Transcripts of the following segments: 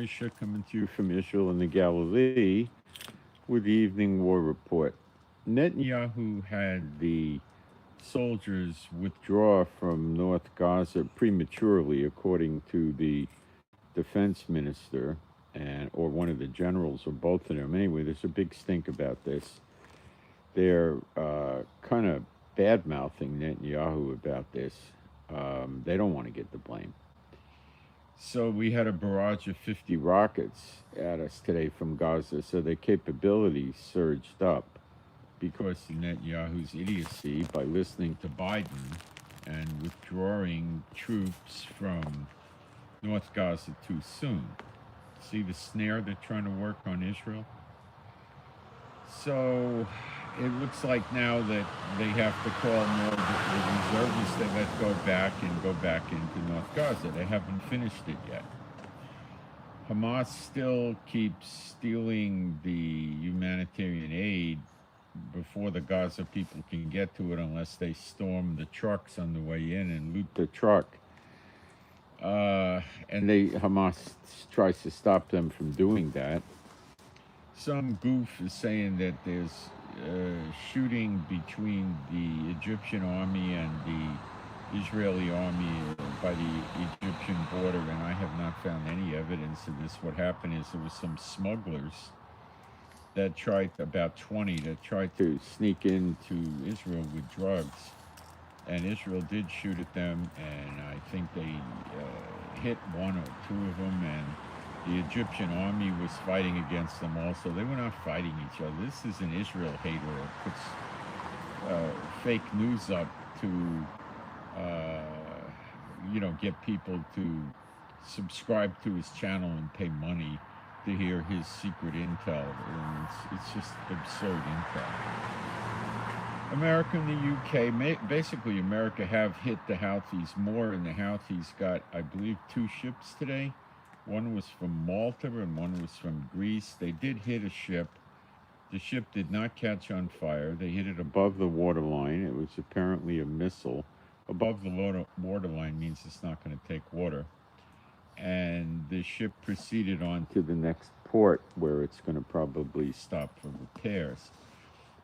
Moshe coming to you from Israel and the Galilee with the evening war report. Netanyahu had the soldiers withdraw from North Gaza prematurely, according to the defense minister and or one of the generals or both of them. Anyway, there's a big stink about this. They're kind of bad mouthing Netanyahu about this. They don't want to get the blame. So we had a barrage of 50 rockets at us today from Gaza, so their capabilities surged up because of Netanyahu's idiocy by listening to Biden and withdrawing troops from North Gaza too soon. See the snare they're trying to work on Israel? So it looks like now that they have to call more of the reservists they let go back into North Gaza. They haven't finished it yet. Hamas still keeps stealing the humanitarian aid before the Gaza people can get to it unless they storm the trucks on the way in and loot the truck. And Hamas tries to stop them from doing that. Some goof is saying that there's shooting between the Egyptian army and the Israeli army by the Egyptian border, and I have not found any evidence of this. What happened is there was some smugglers that about 20, that tried to sneak into Israel with drugs, and Israel did shoot at them, and I think they hit one or two of them, and the Egyptian army was fighting against them also. They were not fighting each other. This is an Israel hater that puts fake news up to, get people to subscribe to his channel and pay money to hear his secret intel. And it's just absurd intel. America and the UK, basically America have hit the Houthis more, and the Houthis got, I believe, 2 ships today. One was from Malta and one was from Greece. They did hit a ship. The ship did not catch on fire. They hit it above the waterline. It was apparently a missile. Above the waterline means it's not going to take water. And the ship proceeded on to the next port where it's going to probably stop for repairs.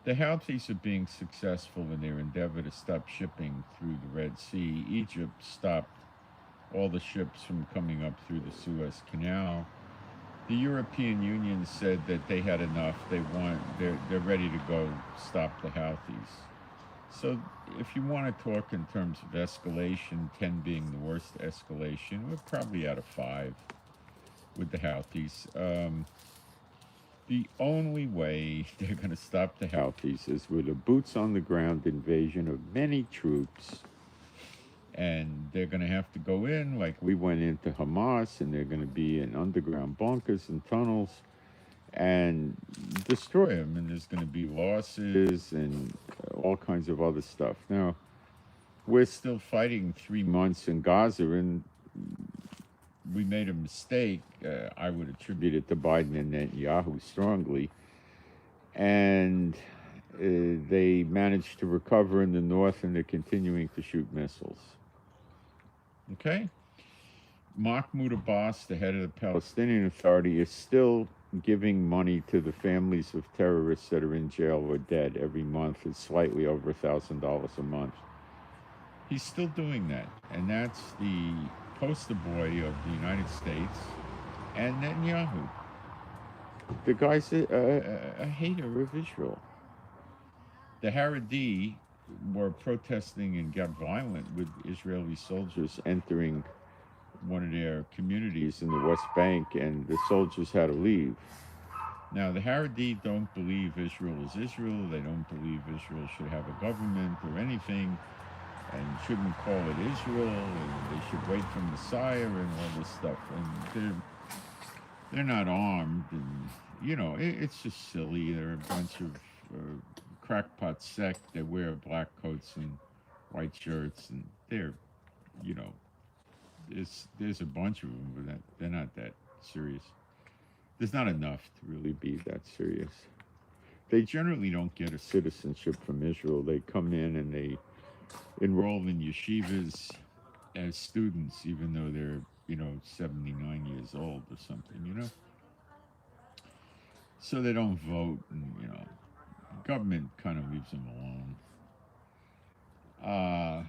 The Houthis are being successful in their endeavor to stop shipping through the Red Sea. Egypt stopped all the ships from coming up through the Suez Canal. The European Union said that they had enough. They're ready to go stop the Houthis. So if you want to talk in terms of escalation, 10 being the worst escalation, we're probably out of 5 with the Houthis. The only way they're going to stop the Houthis is with a boots-on-the-ground invasion of many troops. And they're going to have to go in like we went into Hamas, and they're going to be in underground bunkers and tunnels and destroy them. And there's going to be losses and all kinds of other stuff. Now, we're still fighting 3 months in Gaza, and we made a mistake. I would attribute it to Biden and Netanyahu strongly. And they managed to recover in the north, and they're continuing to shoot missiles. Okay? Mahmoud Abbas, the head of the Palestinian Authority, is still giving money to the families of terrorists that are in jail or dead every month. It's slightly over $1,000 a month. He's still doing that. And that's the poster boy of the United States and Netanyahu. The guy's a hater of Israel. The Haredi were protesting and got violent with Israeli soldiers entering one of their communities in the West Bank, and the soldiers had to leave. Now, the Haredi don't believe Israel is Israel. They don't believe Israel should have a government or anything, and shouldn't call it Israel, and they should wait for Messiah and all this stuff. And they're not armed, and, it's just silly. They're a bunch of crackpot sect. They wear black coats and white shirts, and they're, there's a bunch of them, but they're not that serious. There's not enough to really be that serious. They generally don't get a citizenship from Israel. They come in and they enroll in yeshivas as students, even though they're 79 years old or something. So they don't vote, and government kind of leaves them alone.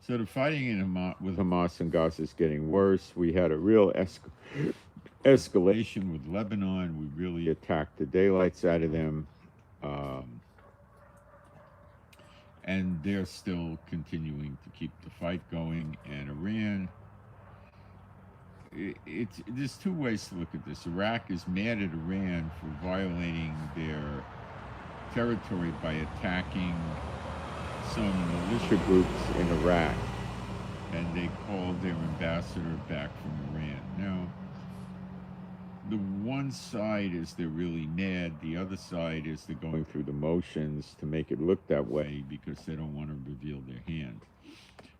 So the fighting with Hamas and Gaza is getting worse. We had a real escalation with Lebanon. We really attacked the daylights out of them. And they're still continuing to keep the fight going. And Iran, there's two ways to look at this. Iraq is mad at Iran for violating their territory by attacking some militia groups in Iraq, and they called their ambassador back from Iran. Now, the one side is they're really mad, the other side is they're going through the motions to make it look that way because they don't want to reveal their hand,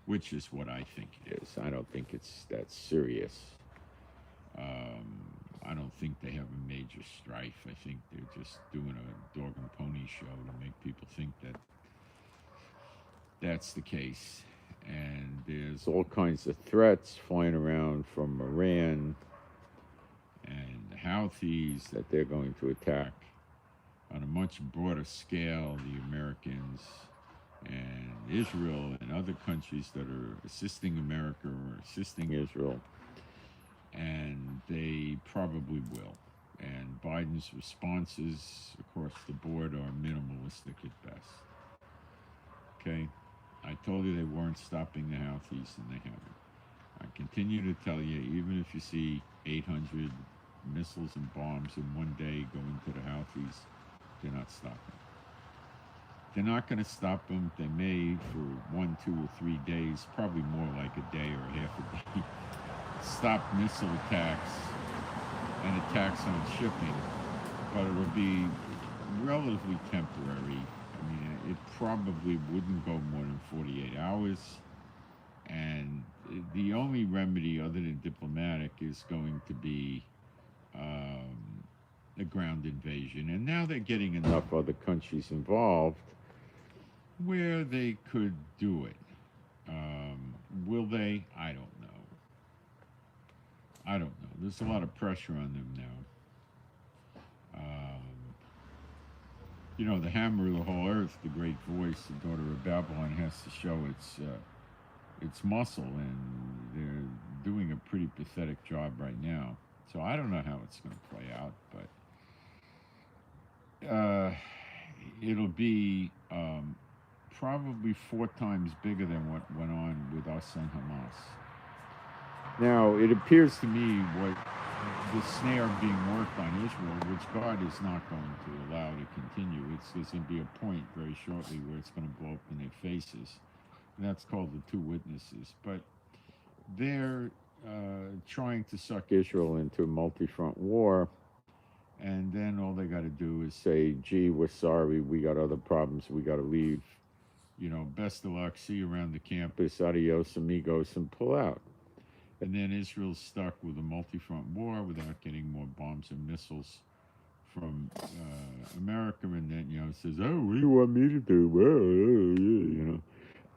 which is what I think it is. I don't think it's that serious. I don't think they have a major strife. I think they're just doing a dog and pony show to make people think that that's the case. And there's all kinds of threats flying around from Iran and the Houthis that they're going to attack on a much broader scale the Americans and Israel and other countries that are assisting America or assisting Israel. And they probably will. And Biden's responses across the board are minimalistic at best. Okay? I told you they weren't stopping the Houthis, and they haven't. I continue to tell you, even if you see 800 missiles and bombs in one day going to the Houthis, they're not stopping. They're not going to stop them. They may for 1, 2, or 3 days, probably more like a day or half a day, stop missile attacks and attacks on shipping, but it will be relatively temporary. I mean, it probably wouldn't go more than 48 hours, and the only remedy other than diplomatic is going to be a ground invasion. And now they're getting enough other countries involved where they could do it. Will they? I don't know. There's a lot of pressure on them now. The hammer of the whole earth, the great voice, the daughter of Babylon, has to show its muscle, and they're doing a pretty pathetic job right now. So I don't know how it's going to play out, but it'll be probably 4 times bigger than what went on with us and Hamas. Now, it appears to me what the snare being worked on Israel, which God is not going to allow to continue. There's going to be a point very shortly where it's going to blow up in their faces. And that's called the 2 witnesses. But they're trying to suck Israel into a multi-front war. And then all they got to do is say, gee, we're sorry, we got other problems, we got to leave. Best of luck, see you around the campus, adios amigos, and pull out. And then Israel's stuck with a multi-front war without getting more bombs and missiles from America. And then, says, oh, what do you want me to do?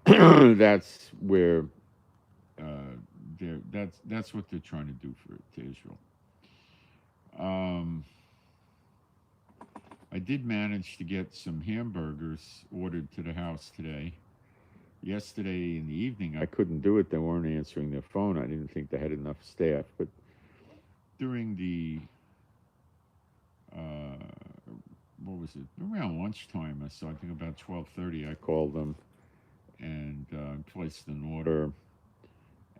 Well, that's where that's what they're trying to do to Israel. I did manage to get some hamburgers ordered to the house today. Yesterday in the evening, I couldn't do it. They weren't answering their phone. I didn't think they had enough staff. But during the, around lunchtime, I think about 12:30, I called them and placed an order.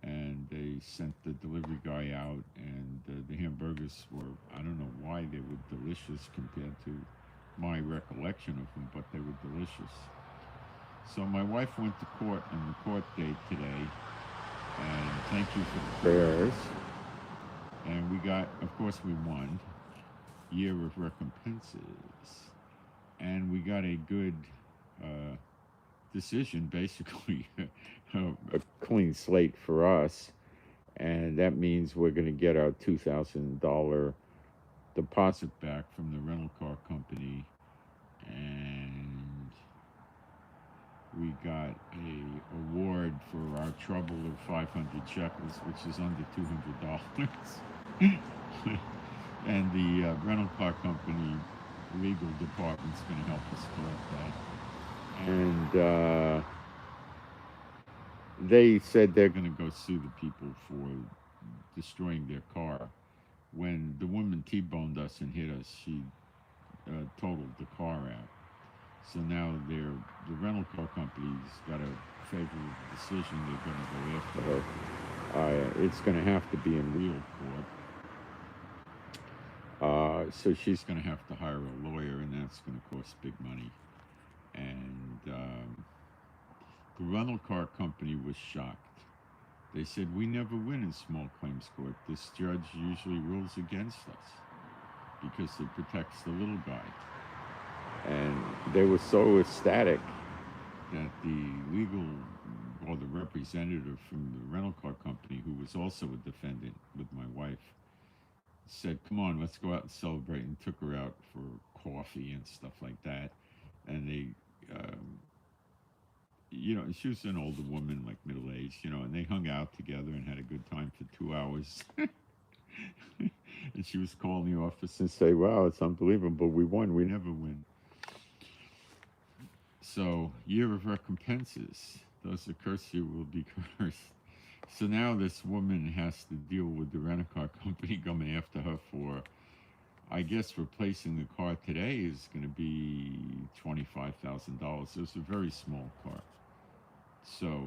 And they sent the delivery guy out, and the hamburgers were, I don't know why they were delicious compared to my recollection of them, but they were delicious. So my wife went to court on the court date today, and thank you for the prayers. And we got, of course we won, year of recompenses. And we got a good decision, basically, a clean slate for us. And that means we're going to get our $2,000 deposit back from the rental car company. And We got a award for our trouble of 500 shekels, which is under $200. And the rental car company legal department's going to help us collect that. And they said they're going to go sue the people for destroying their car. When the woman T-boned us and hit us, she totaled the car out. So now the rental car company's got a favorable decision. They're going to go after her. It's going to have to be in real court. So she's going to have to hire a lawyer, and that's going to cost big money. And the rental car company was shocked. They said, we never win in small claims court. This judge usually rules against us because it protects the little guy. And they were so ecstatic that the legal or the representative from the rental car company, who was also a defendant with my wife, said, come on, let's go out and celebrate, and took her out for coffee and stuff like that. And they, she was an older woman, like middle-aged, and they hung out together and had a good time for 2 hours. And she was calling the office and say, wow, it's unbelievable. We won. We never win. So, year of recompenses. Those that curse you will be cursed. So now this woman has to deal with the rent-a-car company coming after her for, I guess, replacing the car today is going to be $25,000. It was a very small car. So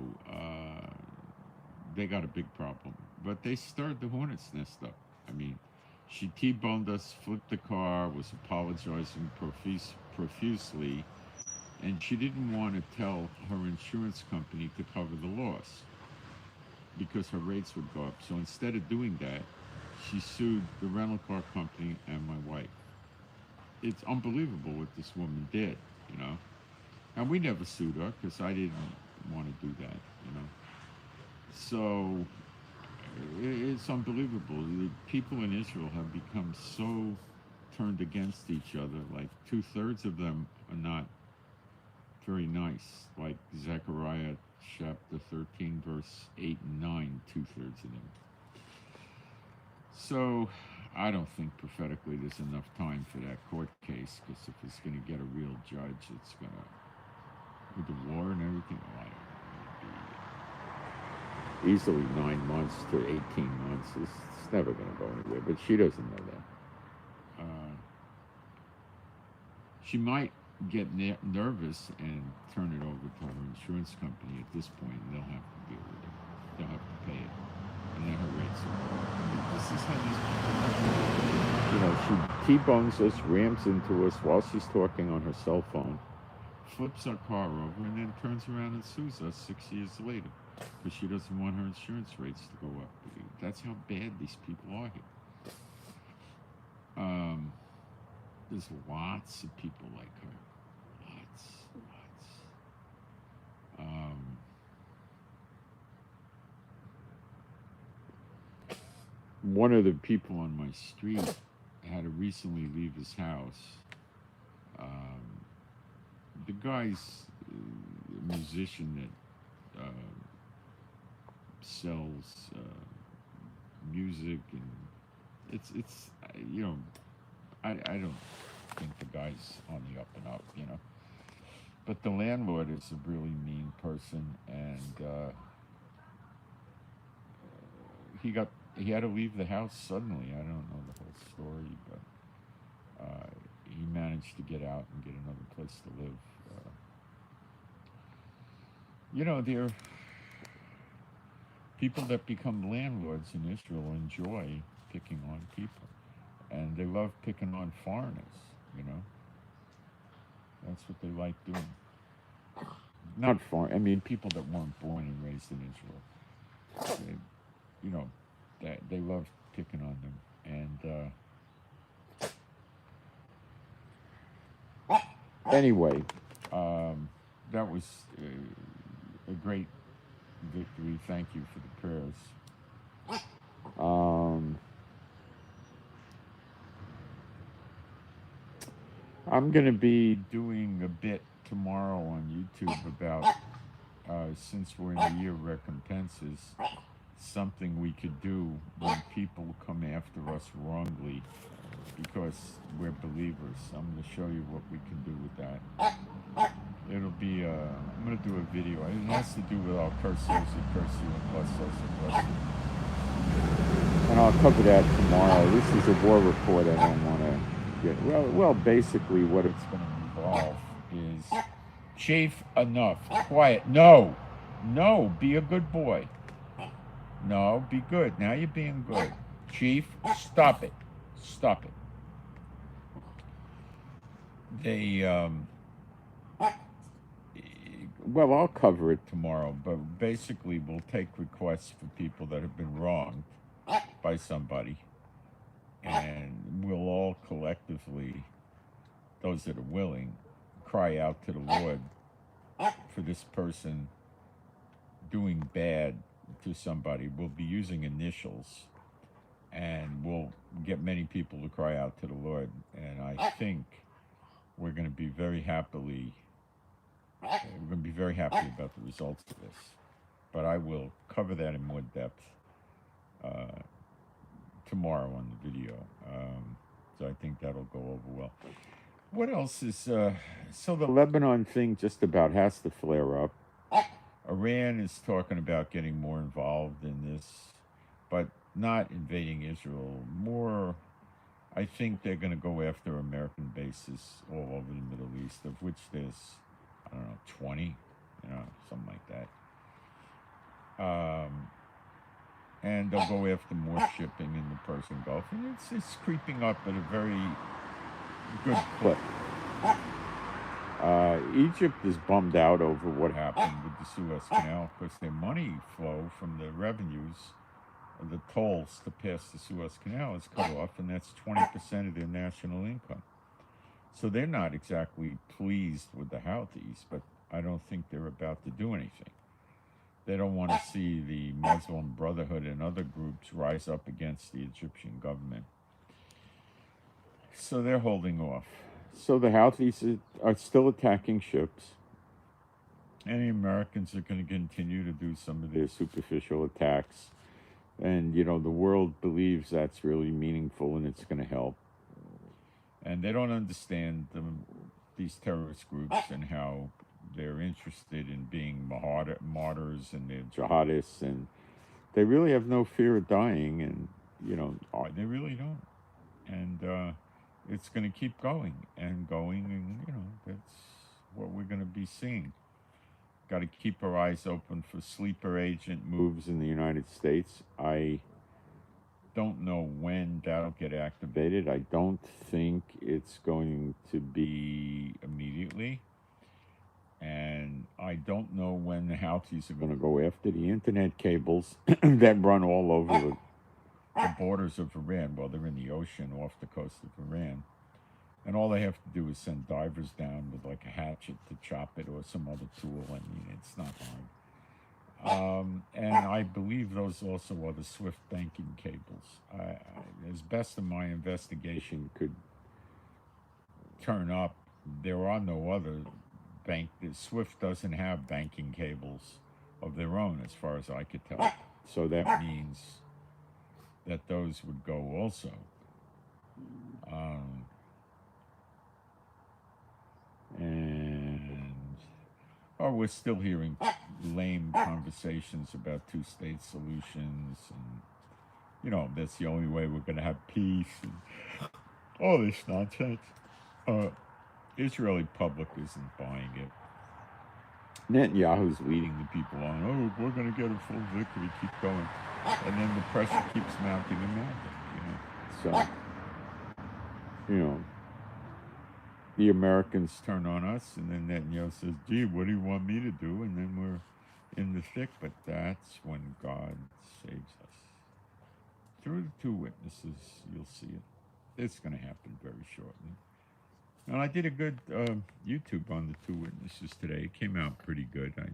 they got a big problem. But they stirred the hornet's nest up. I mean, she T-boned us, flipped the car, was apologizing profusely, and she didn't want to tell her insurance company to cover the loss because her rates would go up. So instead of doing that, she sued the rental car company and my wife. It's unbelievable what this woman did, And we never sued her because I didn't want to do that, So it's unbelievable. The people in Israel have become so turned against each other. Like 2/3 of them are not very nice. Like Zechariah chapter 13, verse 8 and 9, 2/3 of them. So I don't think prophetically there's enough time for that court case, because if it's going to get a real judge, it's going to, with the war and everything, it'd be easily 9 months to 18 months. It's never going to go anywhere, but she doesn't know that. She might get nervous and turn it over to her insurance company at this point, and they'll have to deal with it. They'll have to pay it. And then her rates will go up. I mean, this is how these people, she T-bones us, rams into us while she's talking on her cell phone, flips our car over, and then turns around and sues us 6 years later because she doesn't want her insurance rates to go up. That's how bad these people are here. There's lots of people like her. Lots. One of the people on my street had to recently leave his house. The guy's a musician that sells music, and it's I don't think the guy's on the up and up, But the landlord is a really mean person, and he had to leave the house suddenly. I don't know the whole story, but he managed to get out and get another place to live. There are people that become landlords in Israel enjoy picking on people, and they love picking on foreigners. That's what they like doing. Not foreign. I mean, people that weren't born and raised in Israel. They love picking on them. And anyway, that was a great victory. Thank you for the prayers. I'm going to be doing a bit tomorrow on YouTube about, since we're in the year of recompenses, something we could do when people come after us wrongly because we're believers. I'm going to show you what we can do with that. It'll be, I'm going to do a video. It has to do with I'll curse those who curse you and bless those who bless you. And I'll cover that tomorrow. This is a war report I don't want to get. Well, basically what it's going to involve is, Chief, enough. Quiet. No. No, be a good boy. No, be good. Now you're being good. Chief, stop it. Stop it. They, well, I'll cover it tomorrow, but basically we'll take requests for people that have been wronged by somebody, and we'll all collectively, those that are willing, cry out to the Lord for this person doing bad to somebody. We'll be using initials, and we'll get many people to cry out to the Lord, and I think we're going to be very happy about the results of this. But I will cover that in more depth tomorrow on the video. So I think that'll go over well. What else is, so the Lebanon thing just about has to flare up. Iran is talking about getting more involved in this, but not invading Israel. More, I think they're going to go after American bases all over the Middle East, of which there's, I don't know, 20, something like that. And they'll go after more shipping in the Persian Gulf. And it's creeping up at a very good clip. Egypt is bummed out over what happened with the Suez Canal because their money flow from the revenues of the tolls to pass the Suez Canal is cut off, and that's 20% of their national income. So they're not exactly pleased with the Houthis, but I don't think they're about to do anything. They don't want to see the Muslim Brotherhood and other groups rise up against the Egyptian government. So they're holding off. So the Houthis are still attacking ships. And the Americans are going to continue to do some of their superficial attacks. And, the world believes that's really meaningful and it's going to help. And they don't understand these terrorist groups and how they're interested in being martyrs and they're jihadists. And they really have no fear of dying. And, they really don't. And it's going to keep going. And, that's what we're going to be seeing. Got to keep our eyes open for sleeper agent moves in the United States. I don't know when that'll get activated. I don't think it's going to be immediately. And I don't know when the Houthis are going to go after the internet cables that run all over the borders of Iran. Well, they're in the ocean off the coast of Iran. And all they have to do is send divers down with like a hatchet to chop it or some other tool. I mean, it's not hard. And I believe those also are the SWIFT banking cables. As best of my investigation could turn up, there are no other SWIFT doesn't have banking cables of their own as far as I could tell. So that means that those would go also. We're still hearing lame conversations about two-state solutions, and that's the only way we're going to have peace, and all this nonsense. Israeli public isn't buying it. Netanyahu's leading the people on. Oh, we're going to get a full victory. Keep going, and then the pressure keeps mounting and mounting. So, the Americans turn on us, and then Netanyahu says, gee, what do you want me to do? And then we're in the thick, but that's when God saves us. Through the two witnesses, you'll see it. It's going to happen very shortly. And I did a good YouTube on the two witnesses today. It came out pretty good. I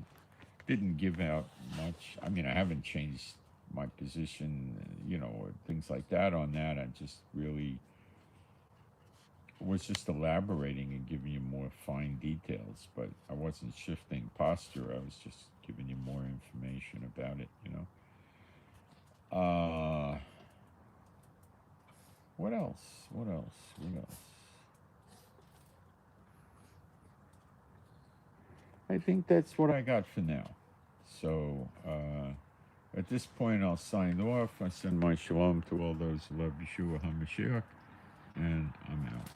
didn't give out much. I mean, I haven't changed my position, or things like that on that. I just really was just elaborating and giving you more fine details, but I wasn't shifting posture. I was just giving you more information about it, you know. What else? What else? What else? I think that's what I got for now. So, at this point, I'll sign off. I send my shalom to all those who love Yeshua HaMashiach, and I'm out.